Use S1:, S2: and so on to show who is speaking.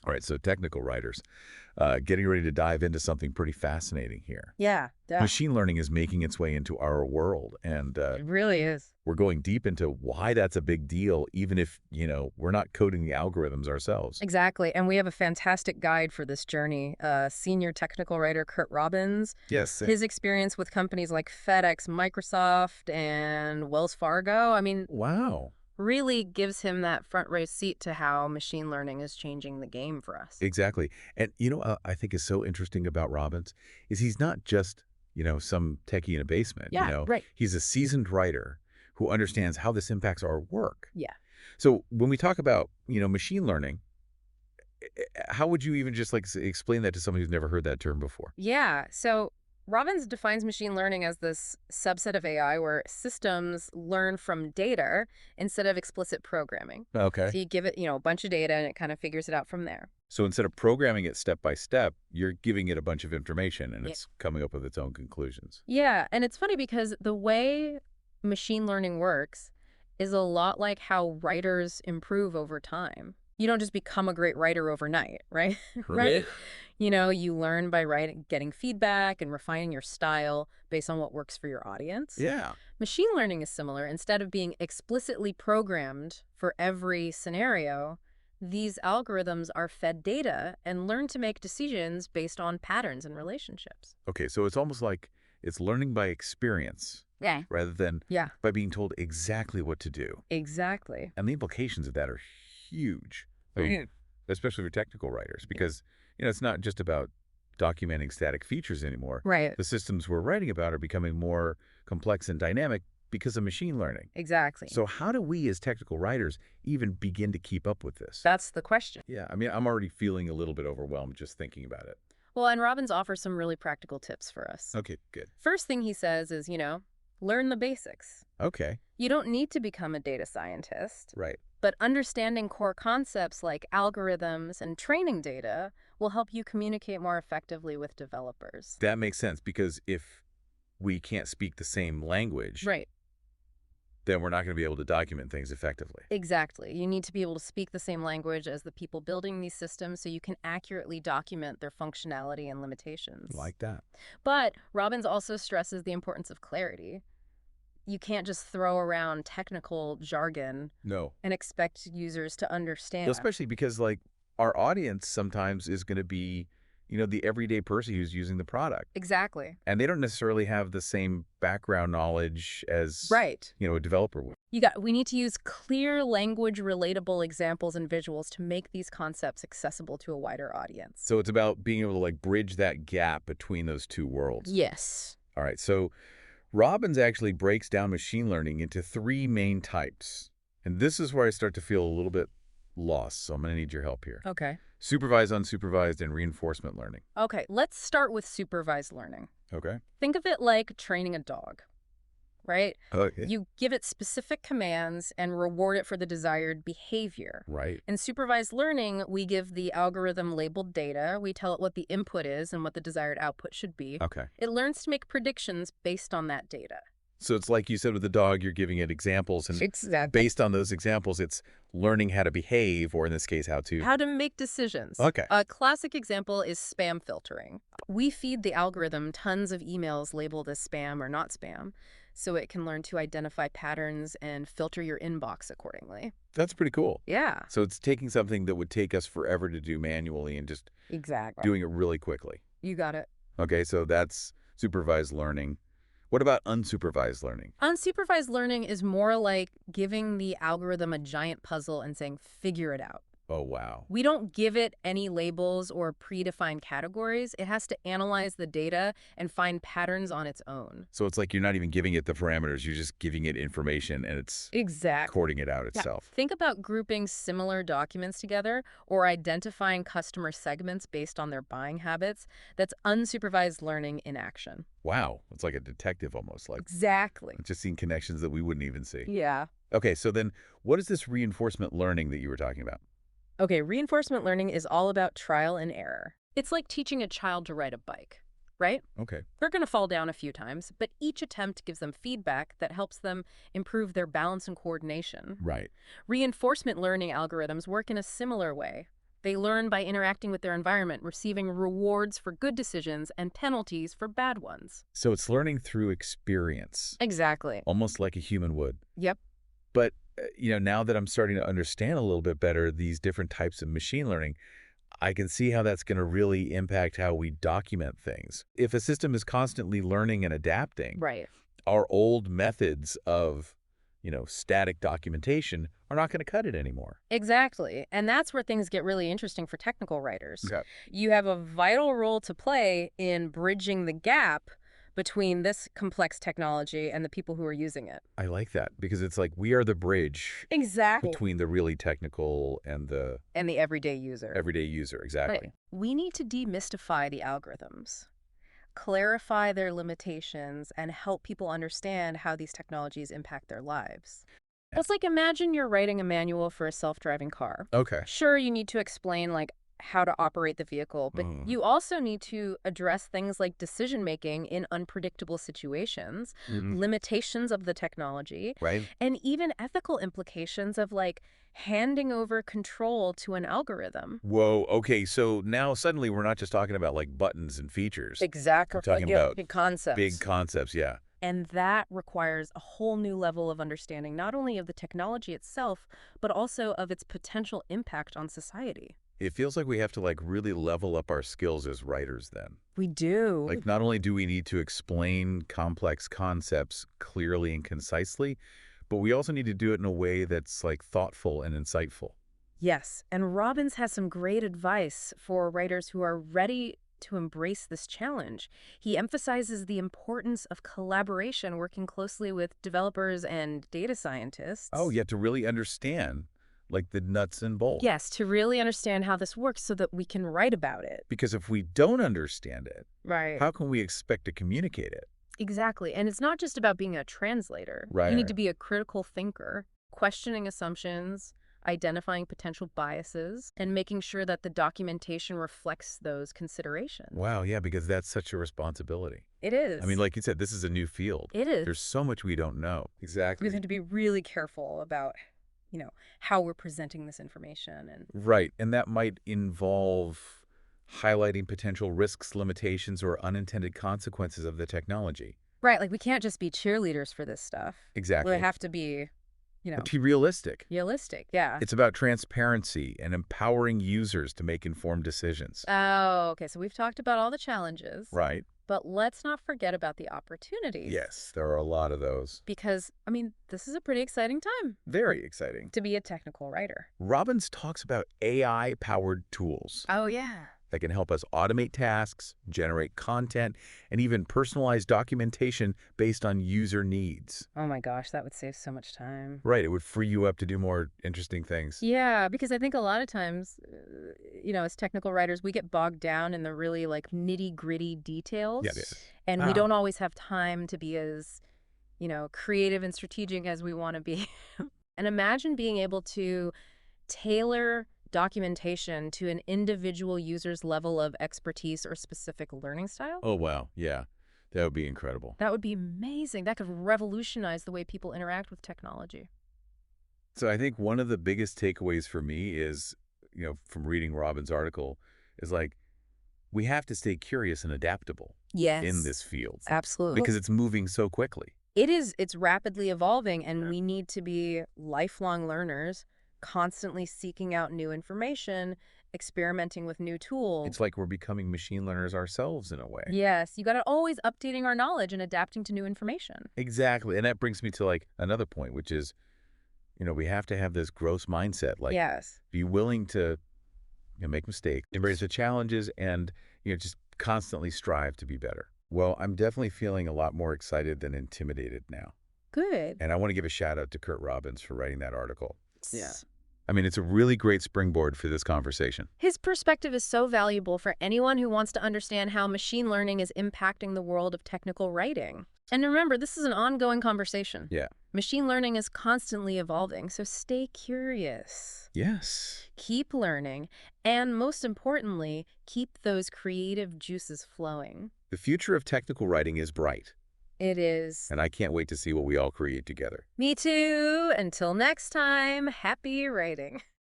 S1: All right, so technical writers, getting ready to dive into something pretty fascinating here.
S2: Yeah,
S1: Machine learning is making its way into our world, and
S2: it really is.
S1: we're going deep into why that's a big deal, even if, we're not coding the algorithms ourselves.
S2: Exactly. And we have a fantastic guide for this journey. Senior technical writer Curt Robbins,
S1: Yes.
S2: his experience with companies like FedEx, Microsoft, and Wells Fargo,
S1: Wow.
S2: really gives him that front row seat to how machine learning is changing the game for us.
S1: Exactly. And I think is so interesting about Robbins is he's not just, some techie in a basement.
S2: Yeah, right.
S1: He's a seasoned writer who understands how this impacts our work.
S2: Yeah.
S1: So when we talk about, machine learning, how would you even just like explain that to somebody who's never heard that term before?
S2: Yeah. So Robbins defines machine learning as this subset of AI where systems learn from data instead of explicit programming.
S1: Okay.
S2: So you give it, a bunch of data and it kind of figures it out from there.
S1: So instead of programming it step by step, you're giving it a bunch of information and
S2: Yeah.
S1: it's coming up with its own conclusions.
S2: Yeah. And it's funny because the way machine learning works is a lot like how writers improve over time. You don't just become a great writer overnight, right? Right. You learn by writing, getting feedback and refining your style based on what works for your audience.
S1: Yeah.
S2: Machine learning is similar. Instead of being explicitly programmed for every scenario, these algorithms are fed data and learn to make decisions based on patterns and relationships.
S1: Okay, so it's almost like it's learning by experience
S2: Yeah.
S1: rather than
S2: Yeah,
S1: by being told exactly what to do.
S2: exactly.
S1: And the implications of that are huge, especially for technical writers, because, it's not just about documenting static features anymore.
S2: Right.
S1: The systems we're writing about are becoming more complex and dynamic because of machine learning.
S2: Exactly.
S1: So how do we as technical writers even begin to keep up with this?
S2: That's the question.
S1: Yeah, I mean, I'm already feeling a little bit overwhelmed just thinking about it.
S2: Well, and Robbins offers some really practical tips for us.
S1: Okay, good.
S2: First thing he says is, learn the basics.
S1: Okay,
S2: You don't need to become a data scientist,
S1: right.
S2: but understanding core concepts like algorithms and training data will help you communicate more effectively with developers.
S1: That makes sense because if we can't speak the same language,
S2: Right.
S1: then we're not going to be able to document things effectively.
S2: Exactly. You need to be able to speak the same language as the people building these systems so you can accurately document their functionality and limitations.
S1: Like that.
S2: But Robbins also stresses the importance of clarity. You can't just throw around technical jargon
S1: No.
S2: and expect users to understand.
S1: Especially because, like, our audience sometimes is going to be, the everyday person who's using the product.
S2: Exactly.
S1: And they don't necessarily have the same background knowledge as,
S2: Right.
S1: a developer would.
S2: We need to use clear language relatable examples and visuals to make these concepts accessible to a wider audience.
S1: So it's about being able to, like, bridge that gap between those two worlds.
S2: Yes.
S1: All right. So Robbins actually breaks down machine learning into three main types. And this is where I start to feel a little bit lost. So I'm going to need your help here.
S2: Okay.
S1: Supervised, unsupervised, and reinforcement learning.
S2: Okay, let's start with supervised learning.
S1: Okay.
S2: Think of it like training a dog, right?
S1: Okay.
S2: You give it specific commands and reward it for the desired behavior.
S1: Right.
S2: In supervised learning, we give the algorithm labeled data, we tell it what the input is and what the desired output should be.
S1: Okay.
S2: It learns to make predictions based on that data.
S1: So it's like you said with the dog, you're giving it examples, and
S2: Exactly.
S1: based on those examples, it's learning how to behave, or in this case, how to.
S2: How to make decisions.
S1: Okay.
S2: A classic example is spam filtering. We feed the algorithm tons of emails labeled as spam or not spam, so it can learn to identify patterns and filter your inbox accordingly.
S1: That's pretty cool.
S2: Yeah.
S1: So it's taking something that would take us forever to do manually and just
S2: Exactly.
S1: doing it really quickly.
S2: You got it.
S1: Okay, so that's supervised learning. What about unsupervised learning?
S2: Unsupervised learning is more like giving the algorithm a giant puzzle and saying, figure it out.
S1: Oh, wow.
S2: We don't give it any labels or predefined categories. It has to analyze the data and find patterns on its own.
S1: So it's like you're not even giving it the parameters. You're just giving it information, and it's
S2: Exactly.
S1: coding it out
S2: Yeah.
S1: itself.
S2: Think about grouping similar documents together or identifying customer segments based on their buying habits. That's unsupervised learning in action.
S1: Wow. It's like a detective almost, like
S2: Exactly.
S1: just seeing connections that we wouldn't even see.
S2: Yeah.
S1: Okay, so then what is this reinforcement learning that you were talking about?
S2: Okay, reinforcement learning is all about trial and error. It's like teaching a child to ride a bike, right?
S1: Okay.
S2: They're going to fall down a few times, but each attempt gives them feedback that helps them improve their balance and coordination.
S1: Right.
S2: Reinforcement learning algorithms work in a similar way. They learn by interacting with their environment, receiving rewards for good decisions and penalties for bad ones.
S1: So it's learning through experience,
S2: Exactly.
S1: almost like a human would.
S2: Yep.
S1: But, now that I'm starting to understand a little bit better these different types of machine learning, I can see how that's going to really impact how we document things. If a system is constantly learning and adapting,
S2: Right.
S1: our old methods of, static documentation are not going to cut it anymore.
S2: Exactly. And that's where things get really interesting for technical writers.
S1: Okay.
S2: You have a vital role to play in bridging the gap between this complex technology and the people who are using it.
S1: I like that because it's like we are the bridge
S2: Exactly.
S1: between the really technical and the
S2: And the everyday user.
S1: everyday user. Exactly.
S2: Right. We need to demystify the algorithms, clarify their limitations, and help people understand how these technologies impact their lives. It's like, imagine you're writing a manual for a self-driving car.
S1: Okay.
S2: Sure, you need to explain how to operate the vehicle, but you also need to address things like decision-making in unpredictable situations, limitations of the technology,
S1: Right.
S2: and even ethical implications of handing over control to an algorithm.
S1: Whoa. Okay. So now suddenly we're not just talking about like buttons and features.
S2: Exactly.
S1: We're talking about
S2: big concepts.
S1: big concepts. Yeah.
S2: And that requires a whole new level of understanding, not only of the technology itself, but also of its potential impact on society.
S1: It feels like we have to like really level up our skills as writers then.
S2: We do.
S1: Like not only do we need to explain complex concepts clearly and concisely, but we also need to do it in a way that's like thoughtful and insightful.
S2: Yes, and Robbins has some great advice for writers who are ready to embrace this challenge. He emphasizes the importance of collaboration, working closely with developers and data scientists.
S1: Oh, yeah, to really understand like the nuts and bolts.
S2: Yes, to really understand how this works so that we can write about it.
S1: Because if we don't understand it,
S2: Right.
S1: how can we expect to communicate it?
S2: Exactly. And it's not just about being a translator.
S1: Right.
S2: You need to be a critical thinker, questioning assumptions, identifying potential biases, and making sure that the documentation reflects those considerations.
S1: Wow, yeah, because that's such a responsibility.
S2: It is.
S1: I mean, like you said, this is a new field.
S2: It is.
S1: There's so much we don't know. Exactly.
S2: We have to be really careful about, how we're presenting this information. And
S1: Right, and that might involve highlighting potential risks, limitations, or unintended consequences of the technology.
S2: right, we can't just be cheerleaders for this stuff.
S1: Exactly.
S2: We have to be,
S1: But be realistic.
S2: realistic. Yeah.
S1: It's about transparency and empowering users to make informed decisions.
S2: Oh, okay. So we've talked about all the challenges.
S1: Right.
S2: But let's not forget about the opportunities.
S1: Yes, there are a lot of those.
S2: Because, this is a pretty exciting time
S1: Very exciting.
S2: to be a technical writer.
S1: Robbins talks about AI-powered tools
S2: Oh, yeah.
S1: that can help us automate tasks, generate content, and even personalize documentation based on user needs.
S2: Oh, my gosh, that would save so much time.
S1: Right, it would free you up to do more interesting things.
S2: Yeah, because I think a lot of times, as technical writers, we get bogged down in the really nitty-gritty details.
S1: Yeah, yeah.
S2: And we don't always have time to be as, creative and strategic as we want to be. And imagine being able to tailor documentation to an individual user's level of expertise or specific learning style.
S1: Oh, wow. Yeah, that would be incredible.
S2: That would be amazing. That could revolutionize the way people interact with technology.
S1: So I think one of the biggest takeaways for me is, from reading Robbins' article, is like, we have to stay curious and adaptable
S2: Yes.
S1: in this field
S2: Absolutely.
S1: because it's moving so quickly.
S2: It's rapidly evolving, and we need to be lifelong learners, constantly seeking out new information, experimenting with new tools.
S1: It's like we're becoming machine learners ourselves in a way.
S2: Yes, you got to always updating our knowledge and adapting to new information.
S1: Exactly. And that brings me to like another point, which is, we have to have this growth mindset. Like,
S2: Yes.
S1: be willing to make mistakes, embrace the challenges, and just constantly strive to be better. Well, I'm definitely feeling a lot more excited than intimidated now.
S2: Good.
S1: And I want to give a shout out to Curt Robbins for writing that article.
S2: Yeah.
S1: I mean, it's a really great springboard for this conversation.
S2: His perspective is so valuable for anyone who wants to understand how machine learning is impacting the world of technical writing. And remember, this is an ongoing conversation.
S1: Yeah.
S2: Machine learning is constantly evolving, so stay curious.
S1: Yes.
S2: Keep learning, and most importantly, keep those creative juices flowing.
S1: The future of technical writing is bright,
S2: It is.
S1: and I can't wait to see what we all create together.
S2: Me too. Until next time, happy writing.